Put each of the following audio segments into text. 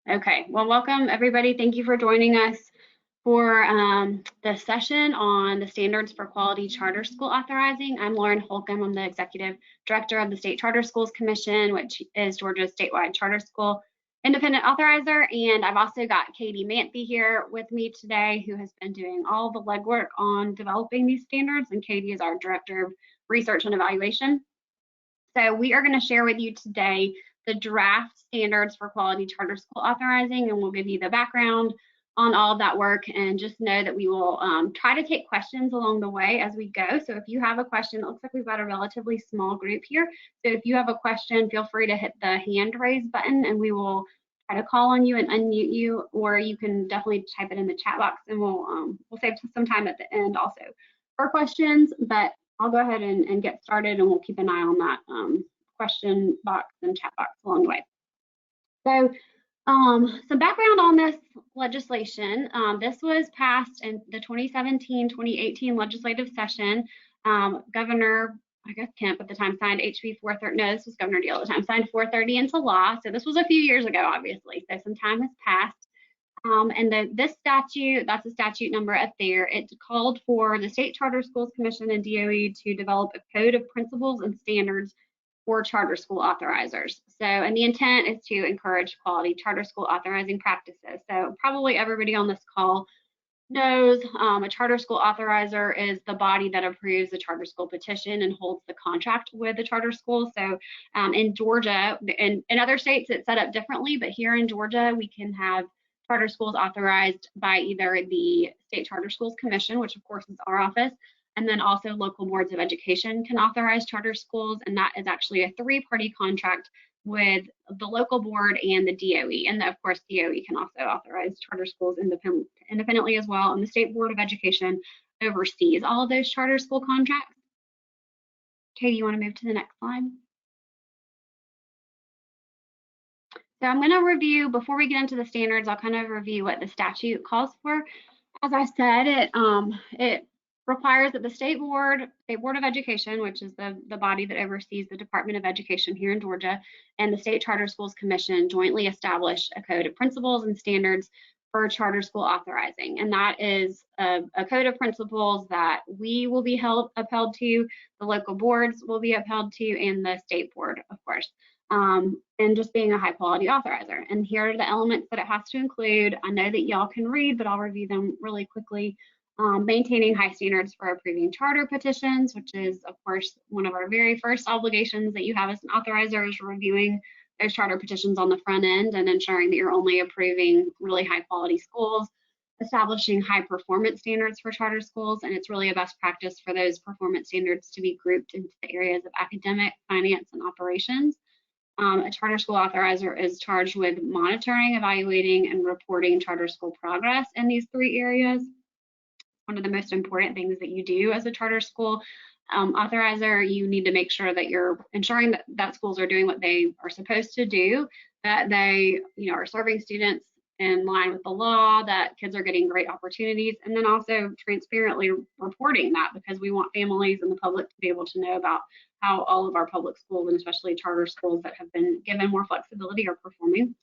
Okay, well, welcome everybody. Thank you for joining us for the session on the standards for quality charter school authorizing. I'm Lauren Holcomb. I'm the Executive Director of the State Charter Schools Commission, which is Georgia's statewide charter school independent authorizer. And I've also got Katie Manthe here with me today, who has been doing all the legwork on developing these standards. And Katie is our Director of Research and Evaluation. So we are going to share with you today the draft standards for quality charter school authorizing, and we'll give you the background on all of that work. And just know that we will try to take questions along the way as we go. So if you have a question, it looks like we've got a relatively small group here. So if you have a question, feel free to hit the hand raise button and we will try to call on you and unmute you, or you can definitely type it in the chat box and we'll save some time at the end also for questions. But I'll go ahead and get started, and we'll keep an eye on that question box and chat box along the way. So some background on this legislation. This was passed in the 2017-2018 legislative session. Governor, I guess Kemp at the time, signed HB 430. No, this was Governor Deal at the time, signed 430 into law. So this was a few years ago, obviously. So some time has passed. And this statute, that's a statute number up there, it called for the State Charter Schools Commission and DOE to develop a code of principles and standards for charter school authorizers. So, and the intent is to encourage quality charter school authorizing practices. So probably everybody on this call knows a charter school authorizer is the body that approves the charter school petition and holds the contract with the charter school. So in Georgia, and in other states it's set up differently, but here in Georgia we can have charter schools authorized by either the State Charter Schools Commission, which of course is our office, and then also local boards of education can authorize charter schools, and that is actually a three-party contract with the local board and the DOE. And of course, DOE can also authorize charter schools independently as well, and the State Board of Education oversees all of those charter school contracts. Katie, you want to move to the next slide? So I'm going to review, before we get into the standards, I'll kind of review what the statute calls for. As I said, it requires that the State Board of Education, which is the body that oversees the Department of Education here in Georgia, and the State Charter Schools Commission jointly establish a code of principles and standards for charter school authorizing. And that is a code of principles that we will be upheld to, the local boards will be upheld to, and the state board, of course. And just being a high quality authorizer. And here are the elements that it has to include. I know that y'all can read, but I'll review them really quickly. Maintaining high standards for approving charter petitions, which is, of course, one of our very first obligations that you have as an authorizer, is reviewing those charter petitions on the front end and ensuring that you're only approving really high quality schools. Establishing high performance standards for charter schools, and it's really a best practice for those performance standards to be grouped into the areas of academic, finance, and operations. A charter school authorizer is charged with monitoring, evaluating, and reporting charter school progress in these three areas. One of the most important things that you do as a charter school authorizer, you need to make sure that you're ensuring that schools are doing what they are supposed to do, that they are serving students in line with the law, that kids are getting great opportunities, and then also transparently reporting that, because we want families and the public to be able to know about how all of our public schools, and especially charter schools that have been given more flexibility, are performing.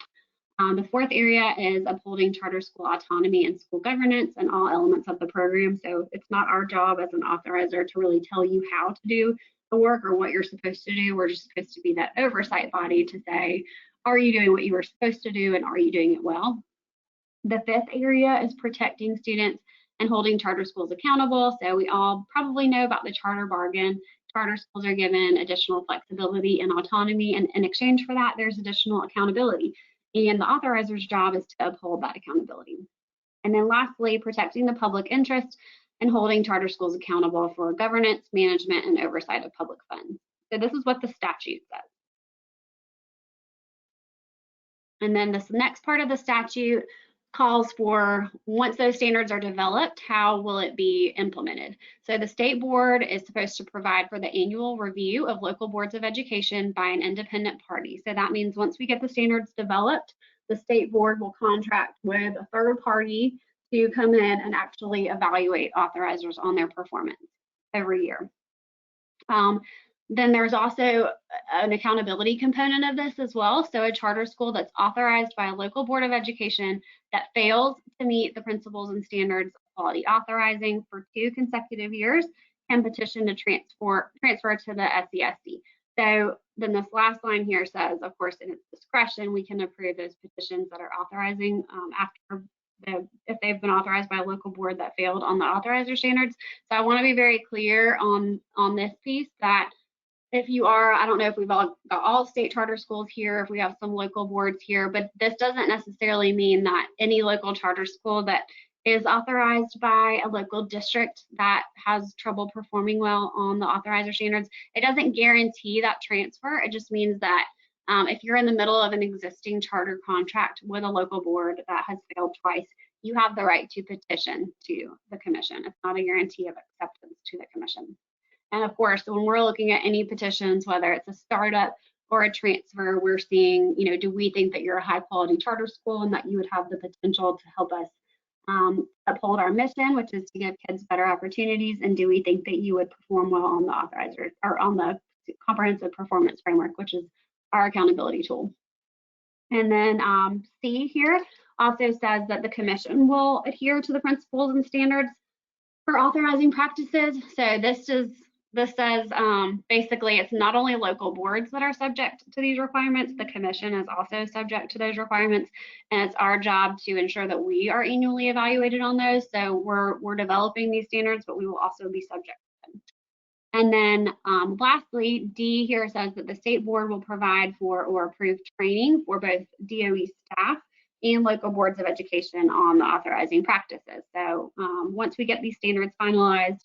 The fourth area is upholding charter school autonomy and school governance and all elements of the program. So it's not our job as an authorizer to really tell you how to do the work or what you're supposed to do. We're just supposed to be that oversight body to say, are you doing what you were supposed to do, and are you doing it well? The fifth area is protecting students and holding charter schools accountable. So we all probably know about the charter bargain. Charter schools are given additional flexibility and autonomy, and in exchange for that, there's additional accountability. And the authorizer's job is to uphold that accountability. And then lastly, protecting the public interest and holding charter schools accountable for governance, management, and oversight of public funds. So this is what the statute says. And then this next part of the statute calls for, once those standards are developed, how will it be implemented? So the state board is supposed to provide for the annual review of local boards of education by an independent party. So that means once we get the standards developed, the state board will contract with a third party to come in and actually evaluate authorizers on their performance every year. Then there's also an accountability component of this as well. So a charter school that's authorized by a local board of education that fails to meet the principles and standards of quality authorizing for 2 consecutive years can petition to transfer to the SCSC. So then this last line here says, of course, in its discretion, we can approve those petitions that are authorizing after if they've been authorized by a local board that failed on the authorizer standards. So I want to be very clear on this piece that if you are, I don't know if we've all got all state charter schools here, if we have some local boards here, but this doesn't necessarily mean that any local charter school that is authorized by a local district that has trouble performing well on the authorizer standards, it doesn't guarantee that transfer. It just means that if you're in the middle of an existing charter contract with a local board that has failed twice, you have the right to petition to the commission. It's not a guarantee of acceptance to the commission. And of course, when we're looking at any petitions, whether it's a startup or a transfer, we're seeing, do we think that you're a high quality charter school and that you would have the potential to help us uphold our mission, which is to give kids better opportunities? And do we think that you would perform well on the authorizer or on the comprehensive performance framework, which is our accountability tool? And then C here also says that the commission will adhere to the principles and standards for authorizing practices. So this says basically it's not only local boards that are subject to these requirements, the commission is also subject to those requirements, and it's our job to ensure that we are annually evaluated on those. So we're developing these standards, but we will also be subject to them. And then lastly, D here says that the state board will provide for or approve training for both DOE staff and local boards of education on the authorizing practices. So once we get these standards finalized,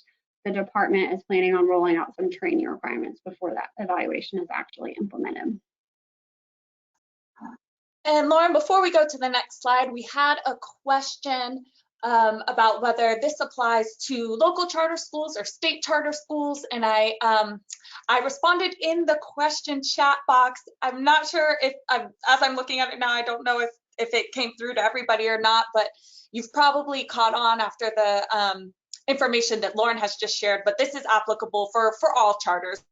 the department is planning on rolling out some training requirements before that evaluation is actually implemented. And Lauren, before we go to the next slide, we had a question about whether this applies to local charter schools or state charter schools, and I responded in the question chat box. I'm not sure if, as I'm looking at it now, I don't know if it came through to everybody or not, but you've probably caught on after the information that Lauren has just shared, but this is applicable for all charters,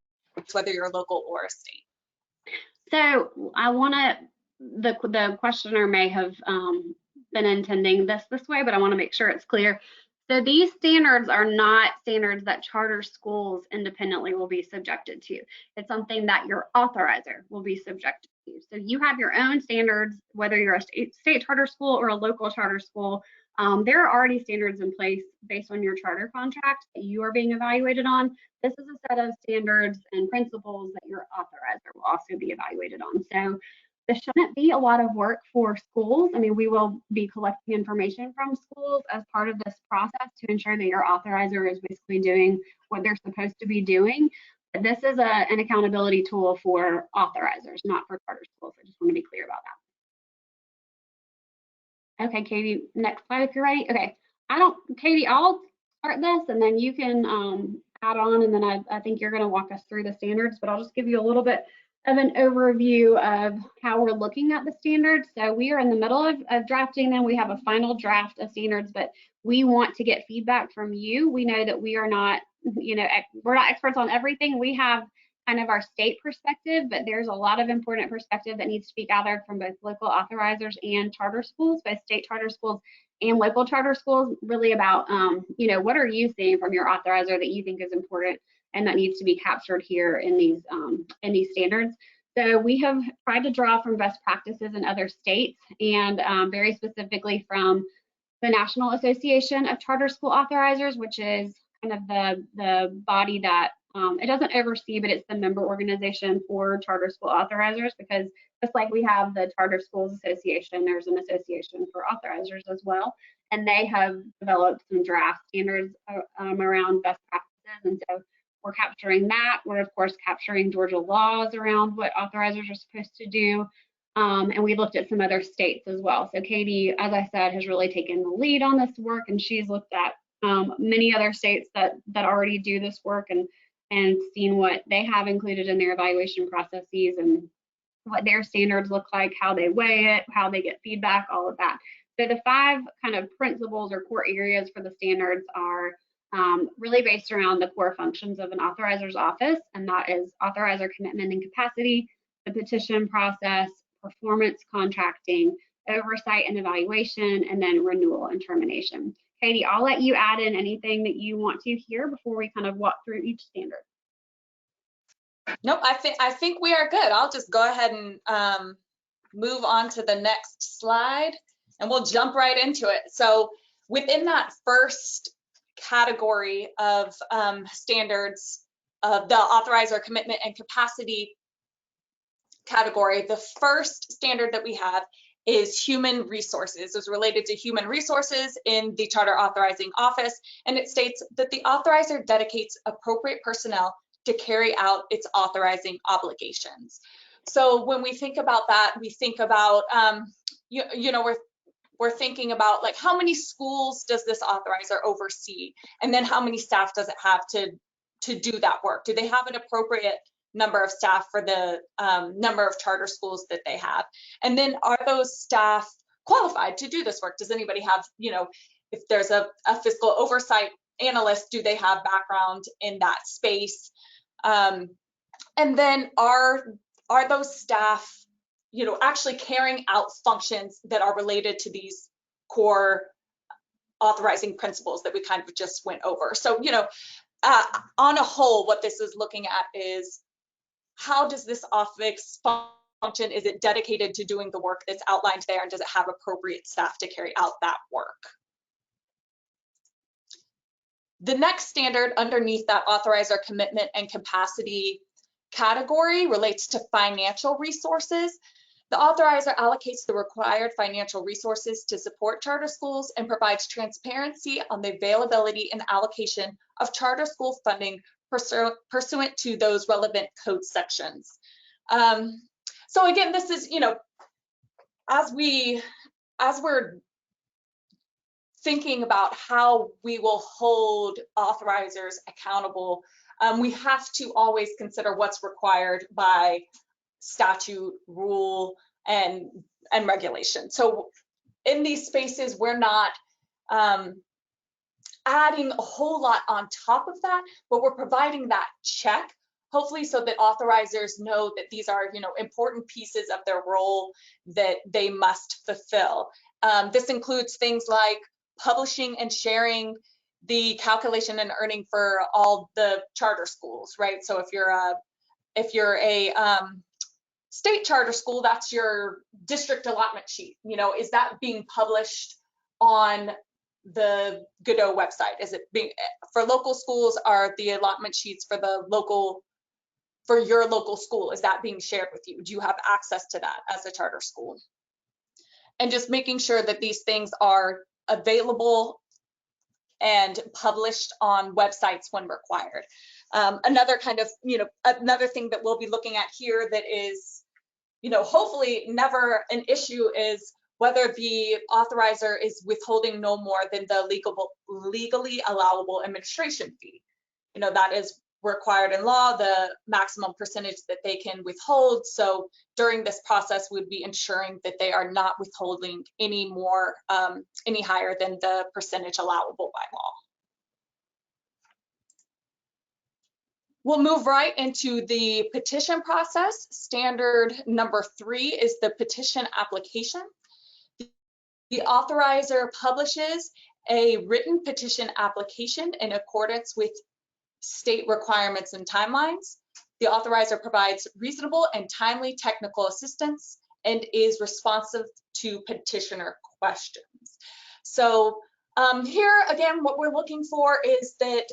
whether you're local or a state. So I want to, the questioner may have been intending this way, but I want to make sure it's clear. So these standards are not standards that charter schools independently will be subjected to. It's something that your authorizer will be subjected to. So you have your own standards, whether you're a state charter school or a local charter school. There are already standards in place based on your charter contract that you are being evaluated on. This is a set of standards and principles that your authorizer will also be evaluated on. So this shouldn't be a lot of work for schools. I mean, we will be collecting information from schools as part of this process to ensure that your authorizer is basically doing what they're supposed to be doing. But this is an accountability tool for authorizers, not for charter schools. I just want to be clear about that. Okay, Katie, next slide if you're ready. Okay, Katie, I'll start this and then you can add on, and then I think you're going to walk us through the standards, but I'll just give you a little bit of an overview of how we're looking at the standards. So we are in the middle of drafting them. We have a final draft of standards, but we want to get feedback from you. We know that we are not, we're not experts on everything. We have kind of our state perspective, but there's a lot of important perspective that needs to be gathered from both local authorizers and charter schools, both state charter schools and local charter schools, really about, what are you seeing from your authorizer that you think is important and that needs to be captured here in these standards. So we have tried to draw from best practices in other states, and very specifically from the National Association of Charter School Authorizers, which is kind of the body that it doesn't oversee, but it's the member organization for charter school authorizers, because just like we have the Charter Schools Association, there's an association for authorizers as well, and they have developed some draft standards around best practices. And so we're capturing that. We're of course capturing Georgia laws around what authorizers are supposed to do. And we looked at some other states as well. So Katie, as I said, has really taken the lead on this work, and she's looked at many other states that already do this work and seen what they have included in their evaluation processes and what their standards look like, how they weigh it, how they get feedback, all of that. So the 5 kind of principles or core areas for the standards are really based around the core functions of an authorizer's office, and that is authorizer commitment and capacity, the petition process, performance contracting, oversight and evaluation, and then renewal and termination. Katie, I'll let you add in anything that you want to here before we kind of walk through each standard. Nope, I think we are good. I'll just go ahead and move on to the next slide, and we'll jump right into it. So within that first category of standards of the authorizer commitment and capacity category, the first standard that we have is human resources. It's related to human resources in the Charter Authorizing Office, and it states that the authorizer dedicates appropriate personnel to carry out its authorizing obligations. So when we think about that, we think about, we're thinking about like how many schools does this authorizer oversee, and then how many staff does it have to do that work? Do they have an appropriate number of staff for the number of charter schools that they have? And then are those staff qualified to do this work? Does anybody have, if there's a fiscal oversight analyst, do they have background in that space? And then are those staff, actually carrying out functions that are related to these core authorizing principles that we kind of just went over? So, on a whole, what this is looking at is, how does this office function? Is it dedicated to doing the work that's outlined there, and does it have appropriate staff to carry out that work? The next standard underneath that authorizer commitment and capacity category relates to financial resources. The authorizer allocates the required financial resources to support charter schools and provides transparency on the availability and allocation of charter school funding pursuant to those relevant code sections. So again, this is, as we're thinking about how we will hold authorizers accountable, we have to always consider what's required by statute, rule, and regulation. So in these spaces, we're not adding a whole lot on top of that, but we're providing that check, hopefully, so that authorizers know that these are, important pieces of their role that they must fulfill. This includes things like publishing and sharing the calculation and earning for all the charter schools, right? So if you're a state charter school, that's your district allotment sheet. Is that being published on the GaDOE website? Is it being, for local schools, are the allotment sheets for your local school, is that being shared with you? Do you have access to that as a charter school? And just making sure that these things are available and published on websites when required. Another kind of, another thing that we'll be looking at here that is, hopefully never an issue is whether the authorizer is withholding no more than the legally allowable administration fee. That is required in law, the maximum percentage that they can withhold. So during this process, we'd be ensuring that they are not withholding any more, any higher than the percentage allowable by law. We'll move right into the petition process. Standard number 3 is the petition application. The authorizer publishes a written petition application in accordance with state requirements and timelines. The authorizer provides reasonable and timely technical assistance and is responsive to petitioner questions. So here again, what we're looking for is that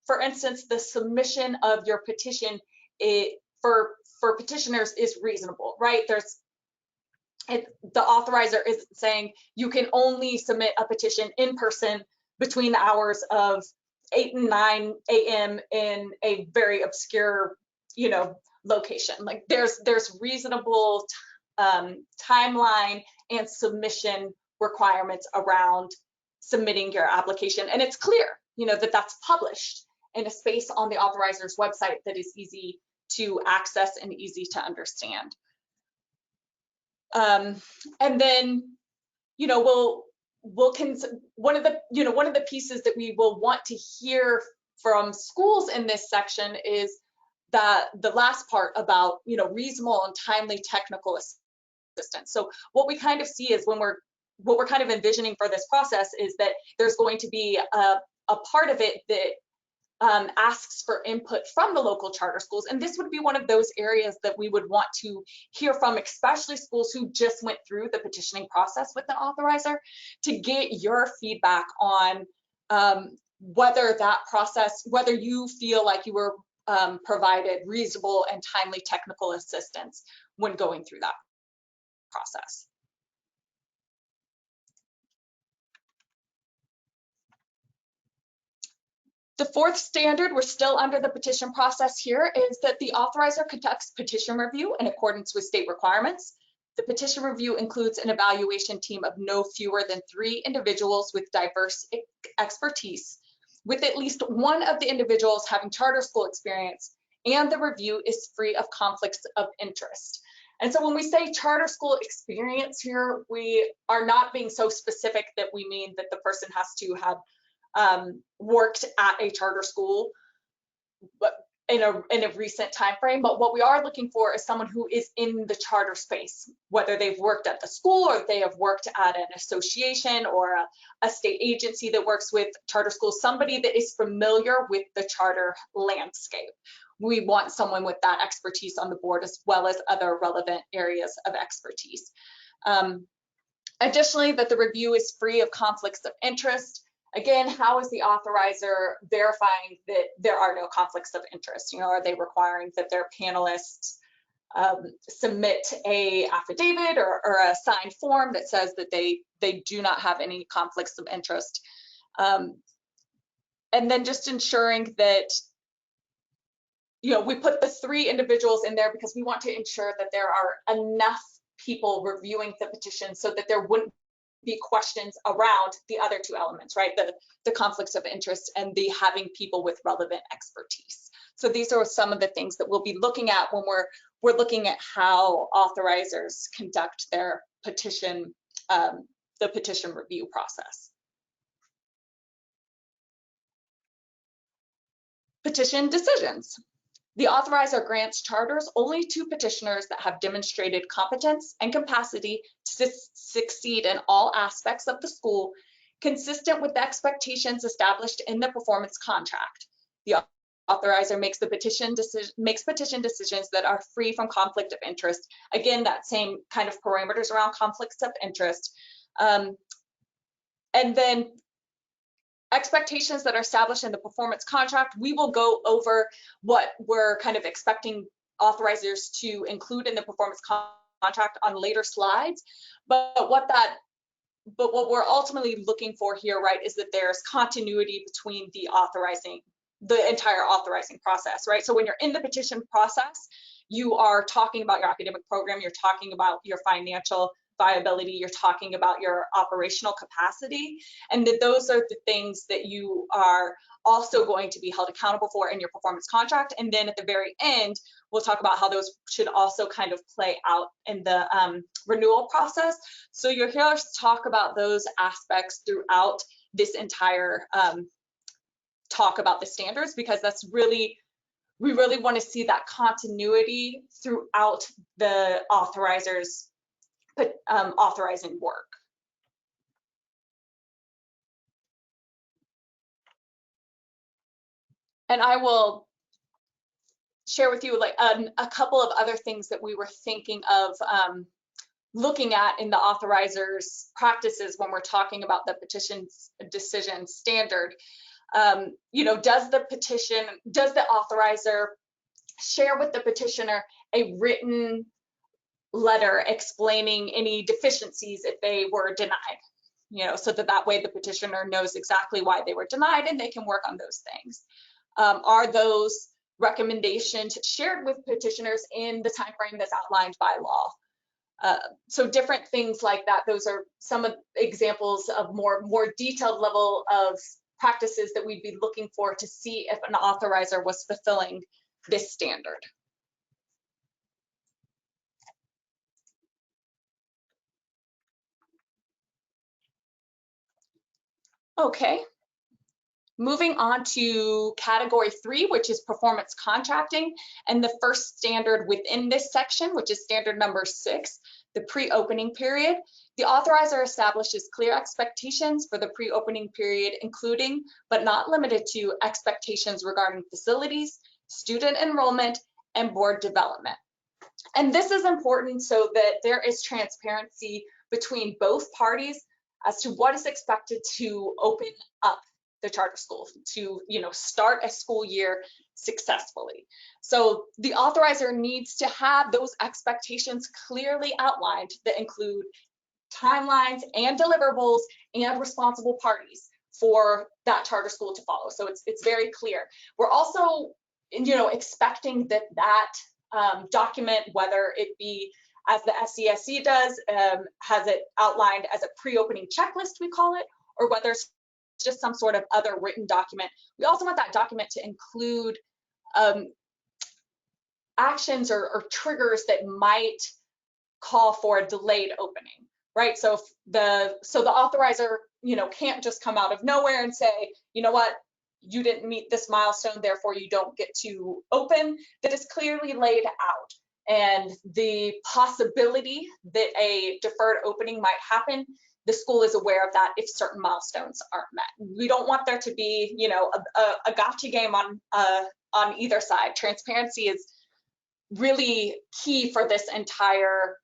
for instance, the submission of your petition for petitioners is reasonable, right? The authorizer is saying you can only submit a petition in person between the hours of 8 and 9 a.m. in a very obscure, location. Like there's reasonable timeline and submission requirements around submitting your application, and it's clear, that that's published in a space on the authorizer's website that is easy to access and easy to understand. And then, one of the pieces that we will want to hear from schools in this section is that the last part about, reasonable and timely technical assistance. So what we kind of see is what we're kind of envisioning for this process is that there's going to be a part of it that asks for input from the local charter schools. And this would be one of those areas that we would want to hear from, especially schools who just went through the petitioning process with an authorizer, to get your feedback on whether that process, whether you feel like you were provided reasonable and timely technical assistance when going through that process. The fourth standard, we're still under the petition process here, is that the authorizer conducts petition review in accordance with state requirements. The petition review includes an evaluation team of no fewer than 3 individuals with diverse expertise, with at least one of the individuals having charter school experience, and the review is free of conflicts of interest. And so when we say charter school experience here, we are not being so specific that we mean that the person has to have worked at a charter school but in a recent time frame. But what we are looking for is someone who is in the charter space, whether they've worked at the school or they have worked at an association or a state agency that works with charter schools, somebody that is familiar with the charter landscape. We want someone with that expertise on the board, as well as other relevant areas of expertise. Additionally, that the review is free of conflicts of interest. Again, how is the authorizer verifying that there are no conflicts of interest? Are they requiring that their panelists submit a affidavit or a signed form that says that they do not have any conflicts of interest? And then just ensuring that, we put the 3 individuals in there because we want to ensure that there are enough people reviewing the petition so that there wouldn't be questions around the other 2 elements, right? The conflicts of interest and the having people with relevant expertise. So these are some of the things that we'll be looking at when we're looking at how authorizers conduct their petition, the petition review process. Petition decisions. The authorizer grants charters only to petitioners that have demonstrated competence and capacity to succeed in all aspects of the school, consistent with the expectations established in the performance contract. The authorizer makes petition decisions that are free from conflict of interest. Again, that same kind of parameters around conflicts of interest. And then expectations that are established in the performance contract, we will go over what we're kind of expecting authorizers to include in the performance contract on later slides. But what we're ultimately looking for here, right, is that there's continuity between the entire authorizing process, right? So when you're in the petition process, you are talking about your academic program, you're talking about your financial viability, you're talking about your operational capacity, and that those are the things that you are also going to be held accountable for in your performance contract. And then at the very end, we'll talk about how those should also kind of play out in the renewal process. So you'll hear us talk about those aspects throughout this entire talk about the standards, because that's really, we really want to see that continuity throughout the authorizers authorizing work. And I will share with you like a couple of other things that we were thinking of looking at in the authorizers practices when we're talking about the petition decision standard. Does the authorizer share with the petitioner a written letter explaining any deficiencies if they were denied, so that way the petitioner knows exactly why they were denied and they can work on those things. Are those recommendations shared with petitioners in the time frame that's outlined by law? So different things like that. Those are some of examples of more detailed level of practices that we'd be looking for to see if an authorizer was fulfilling this standard. Okay. Moving on to category 3, which is performance contracting, and the first standard within this section, which is standard number 6, the pre-opening period. The authorizer establishes clear expectations for the pre-opening period, including but not limited to expectations regarding facilities, student enrollment, and board development. And this is important so that there is transparency between both parties as to what is expected to open up the charter school to, start a school year successfully. So the authorizer needs to have those expectations clearly outlined that include timelines and deliverables and responsible parties for that charter school to follow. So it's very clear. We're also, expecting that document, whether it be as the SCSC does, has it outlined as a pre-opening checklist, we call it, or whether it's just some sort of other written document. We also want that document to include actions or triggers that might call for a delayed opening, right? So if the authorizer, can't just come out of nowhere and say, you know what, you didn't meet this milestone, therefore you don't get to open. That is clearly laid out. And the possibility that a deferred opening might happen, the school is aware of that if certain milestones aren't met. We don't want there to be, a gotcha game on either side. Transparency is really key for this entire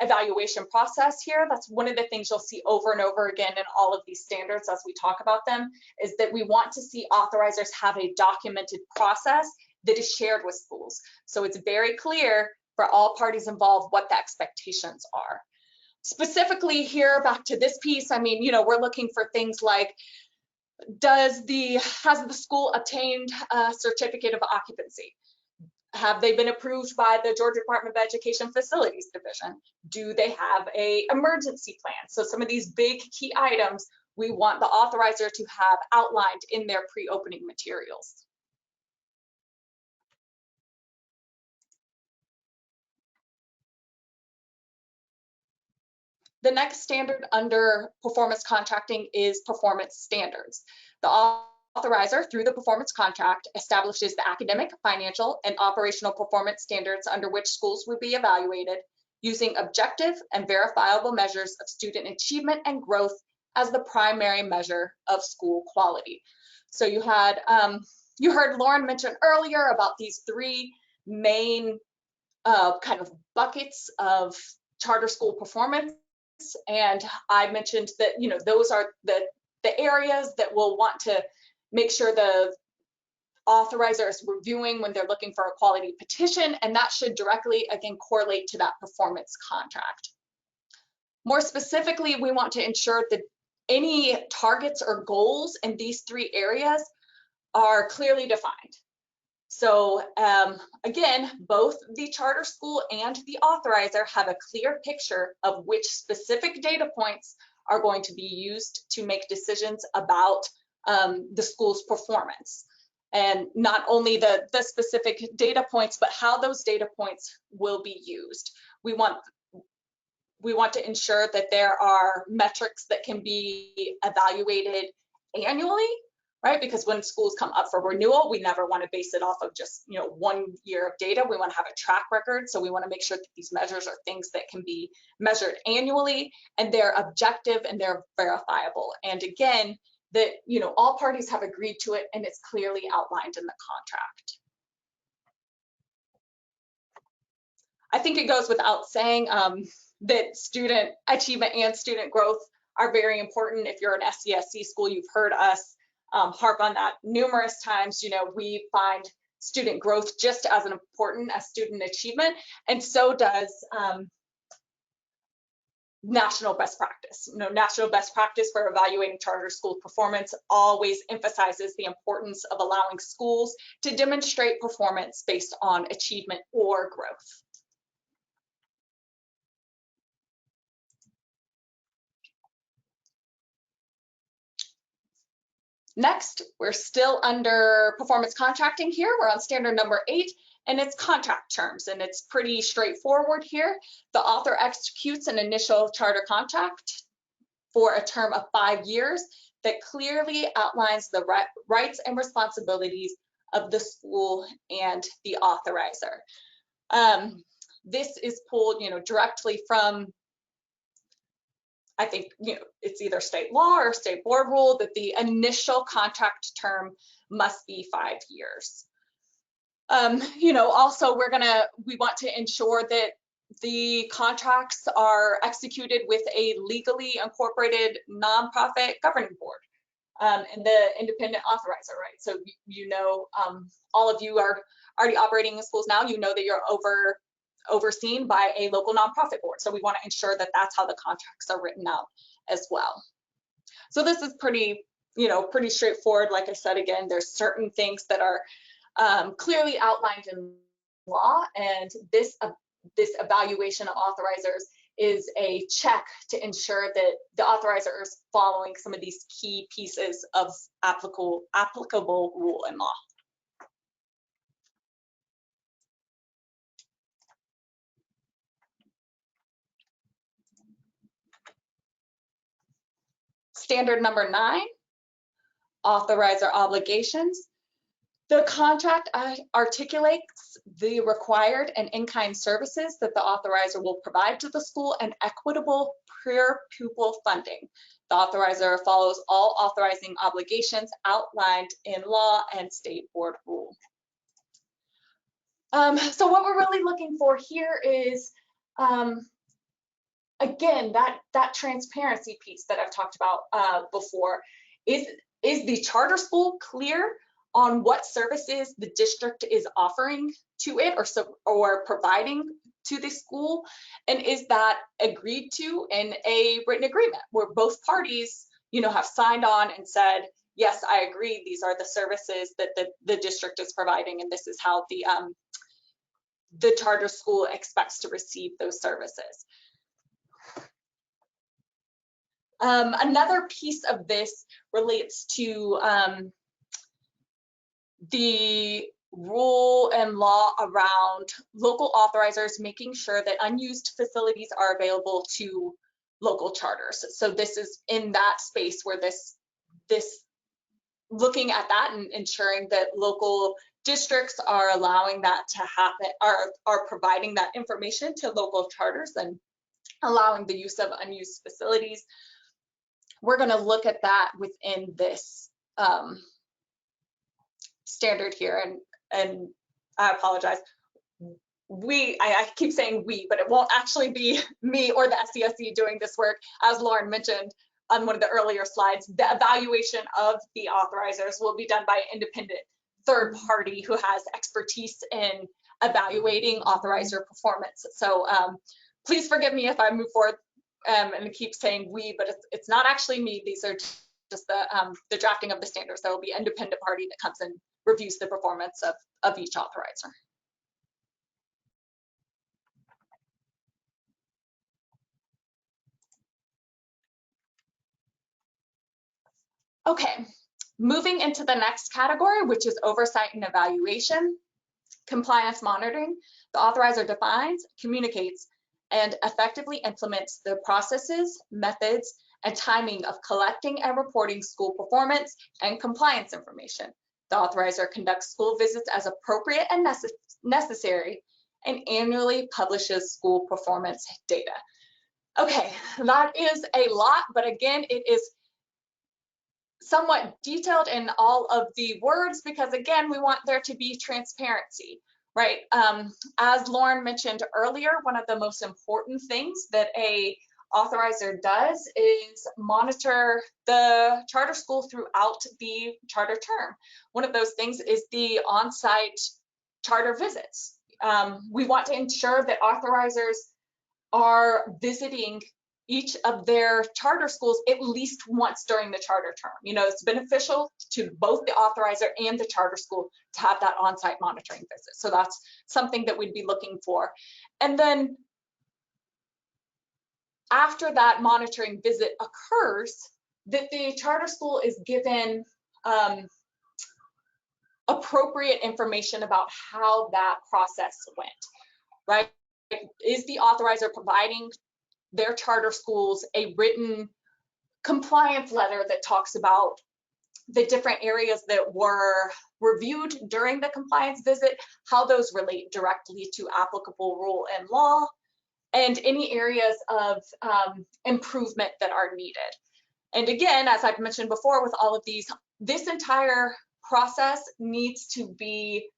evaluation process here. That's one of the things you'll see over and over again in all of these standards as we talk about them, is that we want to see authorizers have a documented process that is shared with schools. So it's very clear for all parties involved what the expectations are. Specifically here, back to this piece, we're looking for things like, has the school obtained a certificate of occupancy? Have they been approved by the Georgia Department of Education Facilities Division? Do they have an emergency plan? So some of these big key items we want the authorizer to have outlined in their pre-opening materials. The next standard under performance contracting is performance standards. The authorizer, through the performance contract, establishes the academic, financial, and operational performance standards under which schools will be evaluated, using objective and verifiable measures of student achievement and growth as the primary measure of school quality. So you heard Lauren mention earlier about these 3 main kind of buckets of charter school performance. And I mentioned that, those are the areas that we'll want to make sure the authorizer is reviewing when they're looking for a quality petition, and that should directly, again, correlate to that performance contract. More specifically, we want to ensure that any targets or goals in these 3 areas are clearly defined. So again, both the charter school and the authorizer have a clear picture of which specific data points are going to be used to make decisions about the school's performance. And not only the specific data points, but how those data points will be used. We want to ensure that there are metrics that can be evaluated annually, right? Because when schools come up for renewal, we never want to base it off of just 1 year of data. We want to have a track record. So we want to make sure that these measures are things that can be measured annually, and they're objective and they're verifiable. And again, that all parties have agreed to it and it's clearly outlined in the contract. I think it goes without saying that student achievement and student growth are very important. If you're an SCSC school, you've heard us harp on that numerous times. We find student growth just as important as student achievement, and so does national best practice. National best practice for evaluating charter school performance always emphasizes the importance of allowing schools to demonstrate performance based on achievement or growth. Next, we're still under performance contracting here. We're on standard number 8, and it's contract terms, and it's pretty straightforward here. The author executes an initial charter contract for a term of 5 years that clearly outlines the rights and responsibilities of the school and the authorizer. This is pulled, directly from, I think, it's either state law or state board rule that the initial contract term must be 5 years. Also we want to ensure that the contracts are executed with a legally incorporated nonprofit governing board and the independent authorizer, right? So, all of you are already operating in schools now, that you're overseen by a local nonprofit board. So we want to ensure that that's how the contracts are written out as well. So this is pretty straightforward. Like I said, again, there's certain things that are clearly outlined in law, and this evaluation of authorizers is a check to ensure that the authorizer is following some of these key pieces of applicable rule and law. Standard number 9, authorizer obligations. The contract articulates the required and in-kind services that the authorizer will provide to the school and equitable per pupil funding. The authorizer follows all authorizing obligations outlined in law and state board rule. So what we're really looking for here is, again, that transparency piece that I've talked about before. Is the charter school clear on what services the district is offering to it or providing to the school? And is that agreed to in a written agreement where both parties, have signed on and said, yes, I agree, these are the services that the district is providing, and this is how the charter school expects to receive those services. Another piece of this relates to the rule and law around local authorizers making sure that unused facilities are available to local charters. So this is in that space where this looking at that and ensuring that local districts are allowing that to happen, are providing that information to local charters and allowing the use of unused facilities. We're going to look at that within this standard here, and I apologize. I keep saying we, but it won't actually be me or the SCSC doing this work. As Lauren mentioned on one of the earlier slides, the evaluation of the authorizers will be done by an independent third party who has expertise in evaluating authorizer performance. So please forgive me if I move forward and keep saying we, but it's not actually me. These are just the drafting of the standards. There will be an independent party that comes and reviews the performance of each authorizer. Okay, moving into the next category, which is oversight and evaluation. Compliance monitoring. The authorizer defines, communicates, and effectively implements the processes, methods, and timing of collecting and reporting school performance and compliance information. The authorizer conducts school visits as appropriate and necessary and annually publishes school performance data. Okay, that is a lot, but again, it is somewhat detailed in all of the words because again, we want there to be transparency, right? As Lauren mentioned earlier, one of the most important things that a authorizer does is monitor the charter school throughout the charter term. One of those things is the on-site charter visits. We want to ensure that authorizers are visiting each of their charter schools at least once during the charter term. It's beneficial to both the authorizer and the charter school to have that on-site monitoring visit. So that's something that we'd be looking for. And then after that monitoring visit occurs, that the charter school is given appropriate information about how that process went, right? Is the authorizer providing their charter schools a written compliance letter that talks about the different areas that were reviewed during the compliance visit, how those relate directly to applicable rule and law, and any areas of improvement that are needed. And again, as I've mentioned before with all of these, this entire process needs to be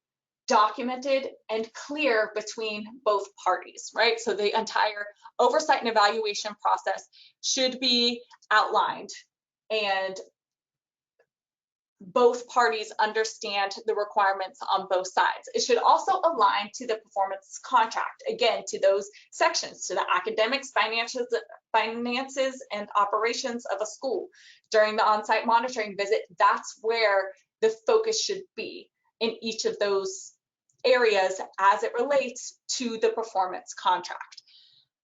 documented and clear between both parties, right? So the entire oversight and evaluation process should be outlined, and both parties understand the requirements on both sides. It should also align to the performance contract, again, to those sections, to the academics, finances, and operations of a school. During the on-site monitoring visit, that's where the focus should be in each of those areas as it relates to the performance contract.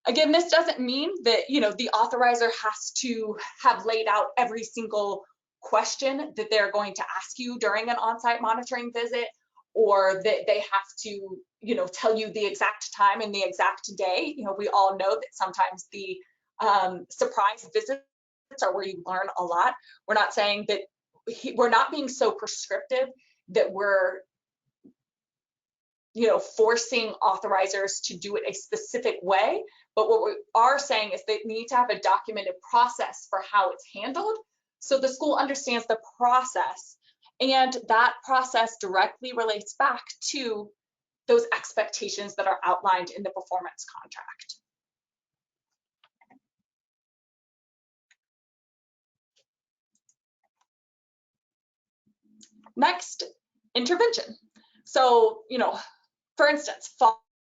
Again, this doesn't mean that, the authorizer has to have laid out every single question that they're going to ask you during an on-site monitoring visit, or that they have to, tell you the exact time and the exact day. We all know that sometimes the surprise visits are where you learn a lot. We're not saying that we're not being so prescriptive that we're forcing authorizers to do it a specific way, but what we are saying is they need to have a documented process for how it's handled, so the school understands the process, and that process directly relates back to those expectations that are outlined in the performance contract. Next, intervention. So, for instance,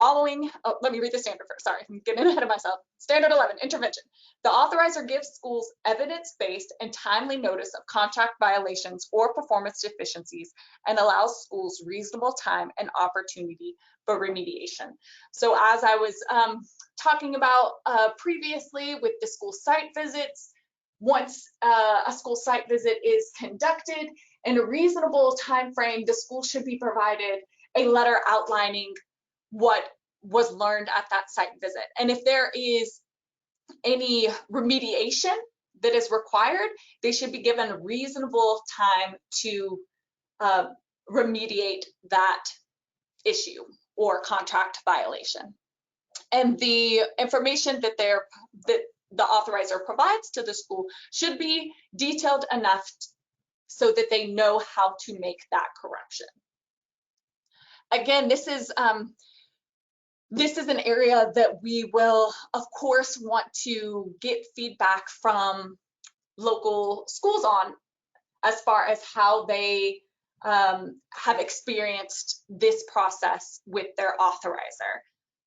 following, let me read the standard first, sorry, I'm getting ahead of myself. Standard 11, intervention. The authorizer gives schools evidence-based and timely notice of contract violations or performance deficiencies and allows schools reasonable time and opportunity for remediation. So as I was talking about previously with the school site visits, once a school site visit is conducted, in a reasonable time frame, the school should be provided a letter outlining what was learned at that site visit. And if there is any remediation that is required, they should be given a reasonable time to remediate that issue or contract violation. And the information that the authorizer provides to the school should be detailed enough so that they know how to make that correction. Again, this is an area that we will, of course, want to get feedback from local schools on, as far as how they have experienced this process with their authorizer.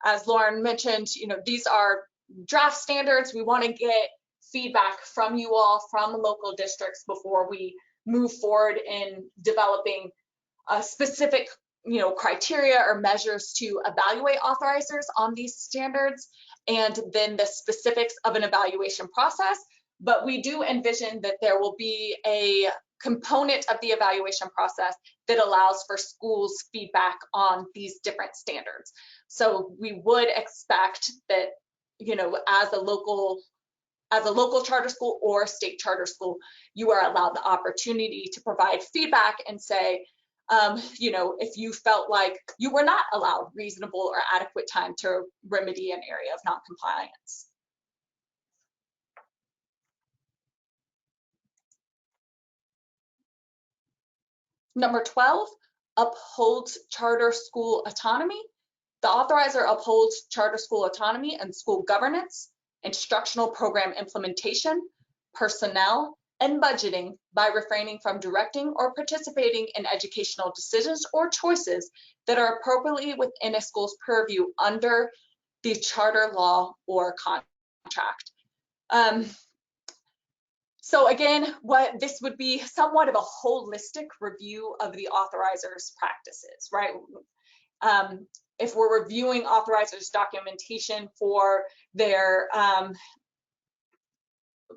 As Lauren mentioned, these are draft standards. We want to get feedback from you all, from local districts, before we move forward in developing a specific criteria or measures to evaluate authorizers on these standards, and then the specifics of an evaluation process. But we do envision that there will be a component of the evaluation process that allows for schools' feedback on these different standards. So we would expect that, as a local charter school or state charter school, you are allowed the opportunity to provide feedback and say, if you felt like you were not allowed reasonable or adequate time to remedy an area of noncompliance. Number 12, upholds charter school autonomy. The authorizer upholds charter school autonomy and school governance, instructional program implementation, personnel, and budgeting by refraining from directing or participating in educational decisions or choices that are appropriately within a school's purview under the charter law or contract. So again, what this would be somewhat of a holistic review of the authorizer's practices, right? If we're reviewing authorizers' documentation for their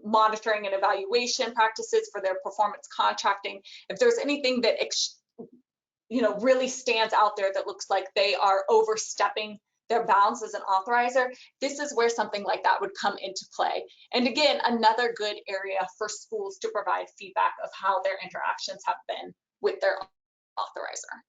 monitoring and evaluation practices, for their performance contracting, if there's anything that really stands out there that looks like they are overstepping their bounds as an authorizer, this is where something like that would come into play. And again, another good area for schools to provide feedback of how their interactions have been with their authorizer.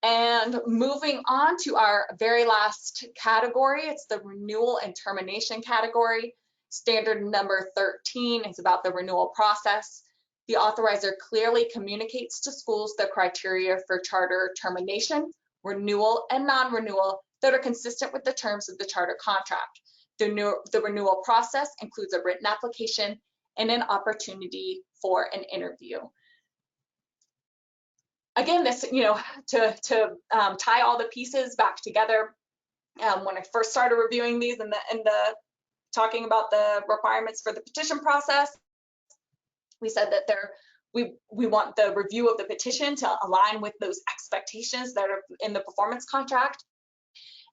And moving on to our very last category, it's the renewal and termination category. Standard number 13 is about the renewal process. The authorizer clearly communicates to schools the criteria for charter termination, renewal, and non-renewal that are consistent with the terms of the charter contract. The renewal process includes a written application and an opportunity for an interview. Again, this, to tie all the pieces back together, when I first started reviewing these and talking about the requirements for the petition process, we said that we want the review of the petition to align with those expectations that are in the performance contract.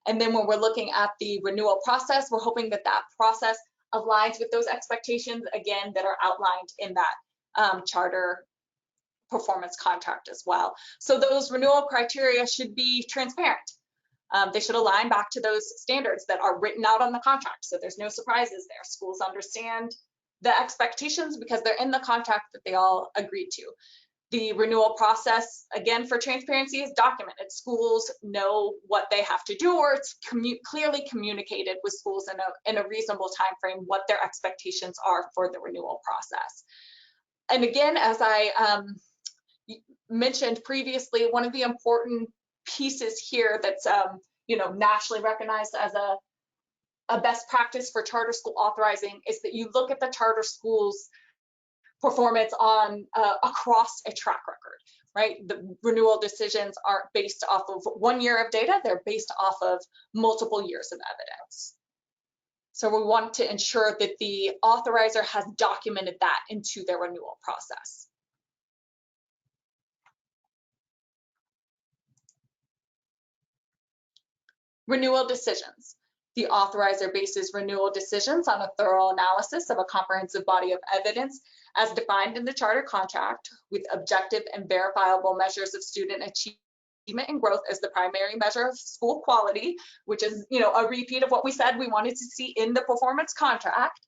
And then when we're looking at the renewal process, we're hoping that that process aligns with those expectations, again, that are outlined in that charter performance contract as well. So those renewal criteria should be transparent. They should align back to those standards that are written out on the contract. So there's no surprises there. Schools understand the expectations because they're in the contract that they all agreed to. The renewal process, again, for transparency, is documented. Schools know what they have to do, or it's clearly communicated with schools in a reasonable time frame what their expectations are for the renewal process. And again, as I mentioned previously, one of the important pieces here that's nationally recognized as a best practice for charter school authorizing is that you look at the charter school's performance on across a track record, right? The renewal decisions aren't based off of 1 year of data, they're based off of multiple years of evidence. So we want to ensure that the authorizer has documented that into their renewal process. Renewal decisions. The authorizer bases renewal decisions on a thorough analysis of a comprehensive body of evidence as defined in the charter contract, with objective and verifiable measures of student achievement and growth as the primary measure of school quality, which is a repeat of what we said we wanted to see in the performance contract.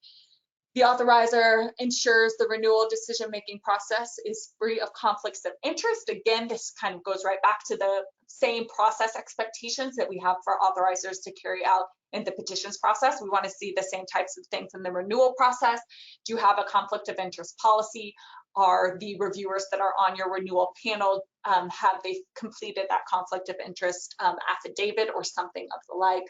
The authorizer ensures the renewal decision-making process is free of conflicts of interest. Again, this kind of goes right back to the same process expectations that we have for authorizers to carry out in the petitions process. We want to see the same types of things in the renewal process. Do you have a conflict of interest policy? Are the reviewers that are on your renewal panel, have they completed that conflict of interest affidavit or something of the like?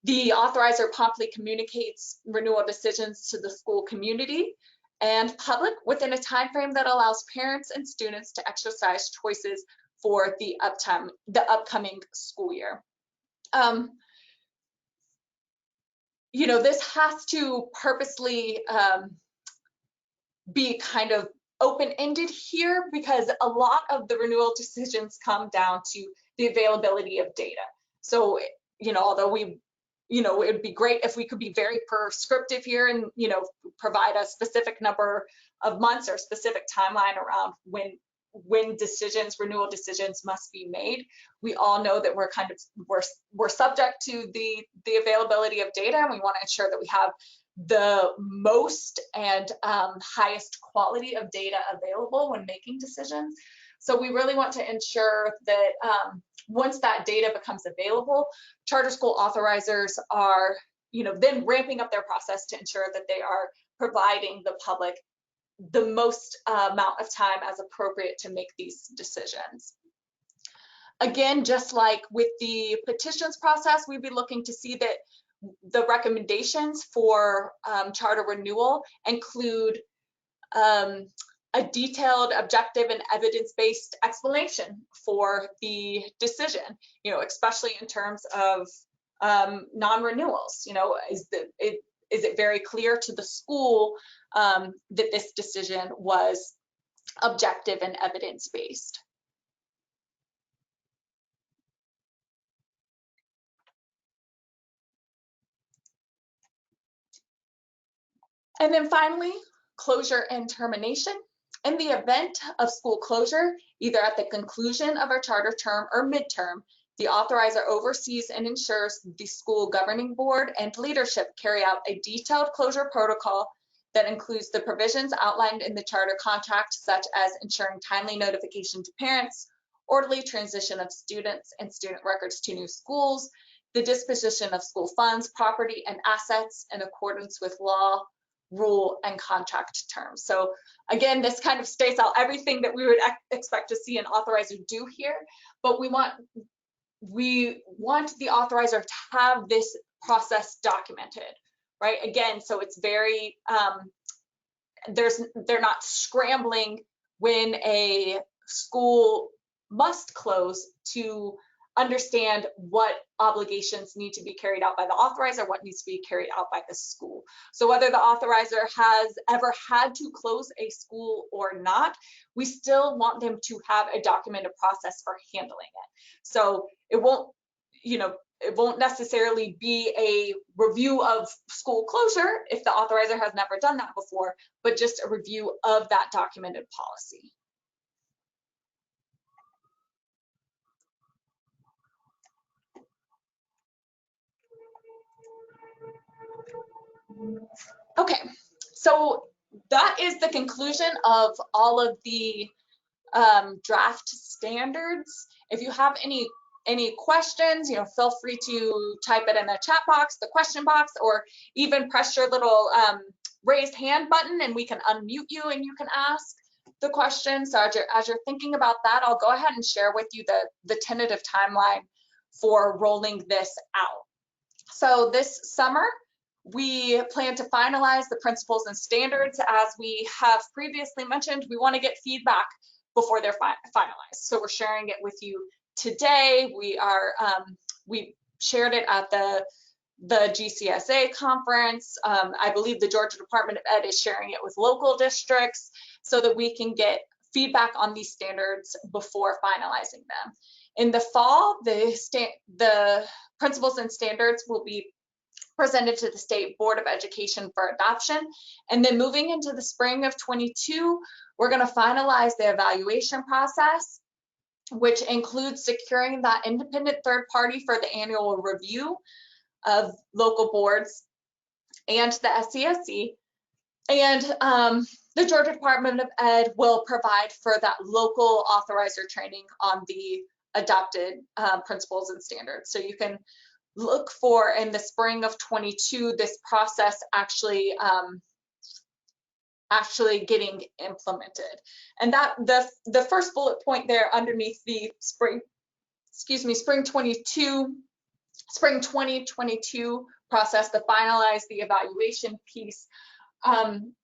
The authorizer promptly communicates renewal decisions to the school community and public within a time frame that allows parents and students to exercise choices for the upcoming school year. This has to purposely be kind of open-ended here, because a lot of the renewal decisions come down to the availability of data. So, although it would be great if we could be very prescriptive here and, provide a specific number of months or specific timeline around when renewal decisions must be made. We all know that we're subject to the availability of data, and we want to ensure that we have the most and highest quality of data available when making decisions. So we really want to ensure that once that data becomes available, charter school authorizers are, then ramping up their process to ensure that they are providing the public the most amount of time as appropriate to make these decisions. Again, just like with the petitions process, we'd be looking to see that the recommendations for charter renewal include a detailed, objective, and evidence-based explanation for the decision, especially in terms of non-renewals. Is it very clear to the school that this decision was objective and evidence-based? And then finally, closure and termination. In the event of school closure, either at the conclusion of a charter term or midterm, the authorizer oversees and ensures the school governing board and leadership carry out a detailed closure protocol that includes the provisions outlined in the charter contract, such as ensuring timely notification to parents, orderly transition of students and student records to new schools, the disposition of school funds, property, and assets in accordance with law, rule, and contract terms. So again, this kind of states out everything that we would expect to see an authorizer do here, but we want the authorizer to have this process documented, right? Again, so it's very, they're not scrambling when a school must close to understand what obligations need to be carried out by the authorizer, what needs to be carried out by the school. So whether the authorizer has ever had to close a school or not, we still want them to have a documented process for handling it. So it won't, it won't necessarily be a review of school closure if the authorizer has never done that before, but just a review of that documented policy. Okay, so that is the conclusion of all of the draft standards. If you have any questions, feel free to type it in the chat box, the question box, or even press your little raised hand button and we can unmute you and you can ask the question. So as you're thinking about that, I'll go ahead and share with you the tentative timeline for rolling this out. So this summer, we plan to finalize the principles and standards. As we have previously mentioned, we want to get feedback before they're finalized. So we're sharing it with you today. We shared it at the GCSA conference. I believe the Georgia Department of Ed is sharing it with local districts so that we can get feedback on these standards before finalizing them. In the fall, the principles and standards will be presented to the State Board of Education for adoption. And then moving into the spring of 22, we're going to finalize the evaluation process, which includes securing that independent third party for the annual review of local boards and the SCSC. And the Georgia Department of Ed will provide for that local authorizer training on the adopted principles and standards. So you can look for in the spring of 22 this process actually getting implemented. And that the first bullet point there underneath the spring 2022 process to finalize the evaluation piece,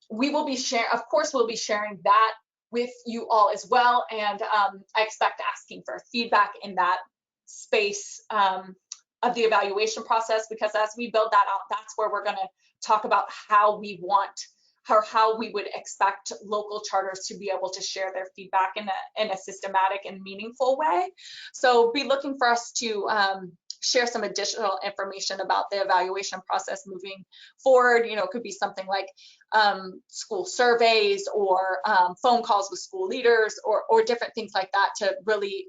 we will be sharing, of course, we'll be sharing that with you all as well. And I expect asking for feedback in that space of the evaluation process, because as we build that out, that's where we're going to talk about how we want or how we would expect local charters to be able to share their feedback in a systematic and meaningful way. So be looking for us to share some additional information about the evaluation process moving forward. It could be something like school surveys or phone calls with school leaders or different things like that to really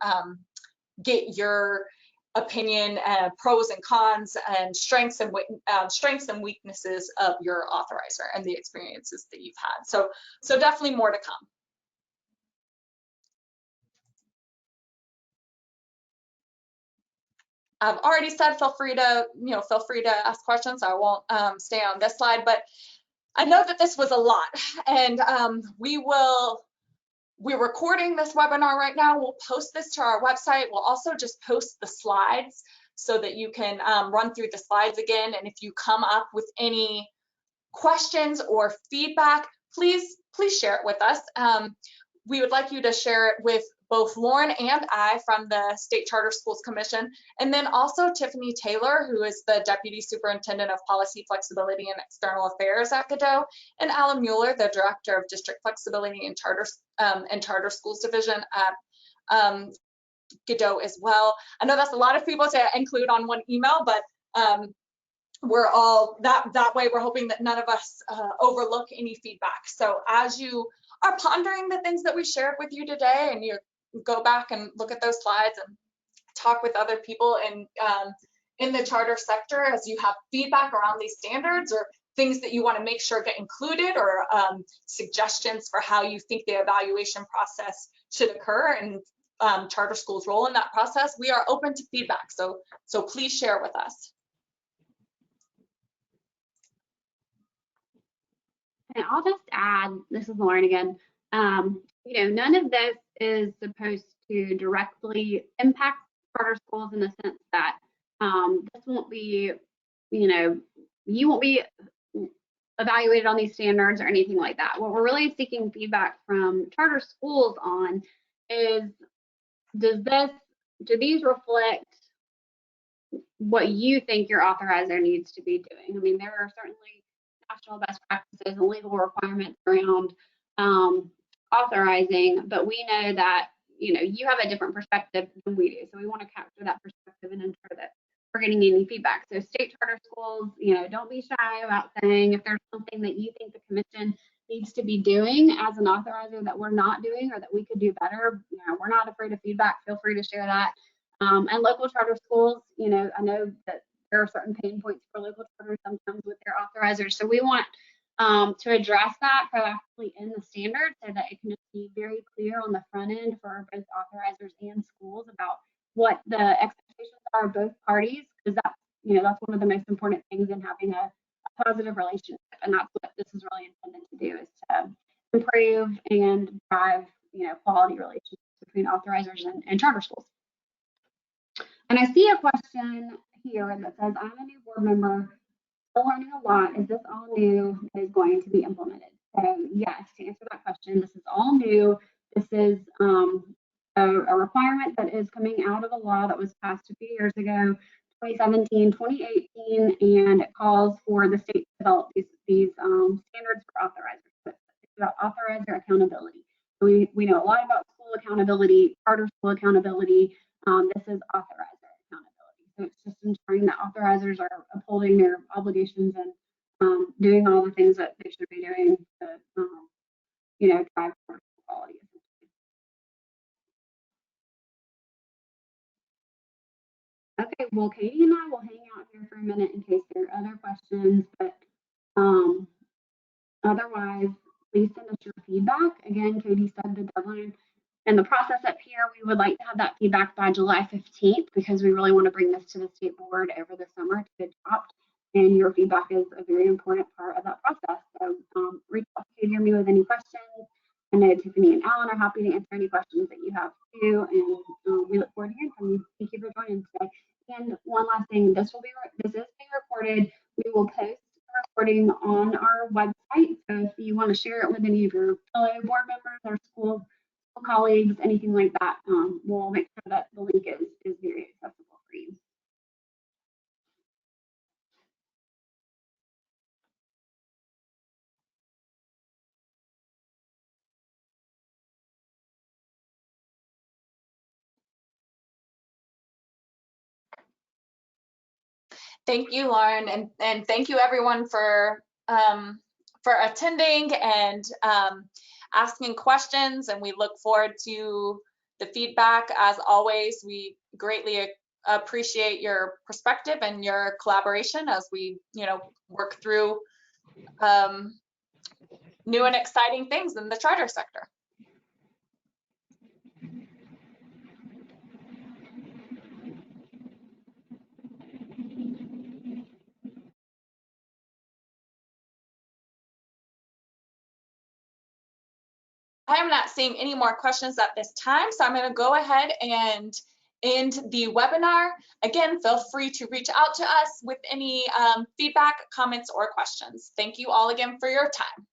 get your opinion, pros and cons, and strengths and weaknesses of your authorizer and the experiences that you've had. So definitely more to come. I've already said feel free to ask questions. I won't stay on this slide, but I know that this was a lot, and we're recording this webinar right now. We'll post this to our website. We'll also just post the slides so that you can run through the slides again. And if you come up with any questions or feedback, please share it with us. We would like you to share it with both Lauren and I from the State Charter Schools Commission, and then also Tiffany Taylor, who is the Deputy Superintendent of Policy, Flexibility, and External Affairs at GaDOE, and Alan Mueller, the Director of District Flexibility and Charter Schools Division at GaDOE as well. I know that's a lot of people to include on one email, but we're all that way. We're hoping that none of us overlook any feedback. So as you are pondering the things that we shared with you today, and you go back and look at those slides and talk with other people in the charter sector as you have feedback around these standards or things that you want to make sure get included, or suggestions for how you think the evaluation process should occur and charter schools' role in that process, we are open to feedback. So please share with us. And I'll just add, this is Lauren again, you know, none of this is supposed to directly impact charter schools in the sense that this won't be, you know, you won't be evaluated on these standards or anything like that. What we're really seeking feedback from charter schools on is, do these reflect what you think your authorizer needs to be doing? I mean, there are certainly national best practices and legal requirements around authorizing, but we know that, you know, you have a different perspective than we do. So we want to capture that perspective and ensure that we're getting any feedback. So state charter schools, you know, don't be shy about saying if there's something that you think the commission needs to be doing as an authorizer that we're not doing or that we could do better. You know, we're not afraid of feedback. Feel free to share that. And local charter schools, you know, I know that there are certain pain points for local charters sometimes with their authorizers. So we want to address that proactively in the standard so that it can just be very clear on the front end for both authorizers and schools about what the expectations are of both parties, because that's, you know, that's one of the most important things in having a positive relationship. And that's what this is really intended to do, is to improve and drive, you know, quality relationships between authorizers and charter schools. And I see a question here that says, I'm a new board member, still learning a lot. Is this all new that is going to be implemented? So yes, to answer that question, this is all new. This is a requirement that is coming out of a law that was passed a few years ago, 2017, 2018, and it calls for the state to develop these standards for authorizers. It's about authorizer accountability. So we know a lot about school accountability, charter school accountability. This is authorizer accountability. So it's just ensuring that authorizers are upholding their obligations and doing all the things that they should be doing to, you know, drive quality. Okay, well, Katie and I will hang out here for a minute in case there are other questions, but otherwise, please send us your feedback. Again, Katie said the deadline and the process up here, we would like to have that feedback by July 15th because we really want to bring this to the state board over the summer to get adopted. And your feedback is a very important part of that process. So reach out to Katie or me with any questions. I know Tiffany and Alan are happy to answer any questions that you have too. And we look forward to hearing from you. Thank you for joining today. And one last thing, this is being recorded. We will post the recording on our website. So if you want to share it with any of your fellow board members or school colleagues, anything like that, we'll make sure that the link is very accessible for you. Thank you, Lauren, and thank you everyone for attending and asking questions, and we look forward to the feedback. As always, we greatly appreciate your perspective and your collaboration as we, you know, work through new and exciting things in the charter sector. I am not seeing any more questions at this time, so I'm going to go ahead and end the webinar. Again, feel free to reach out to us with any feedback, comments, or questions. Thank you all again for your time.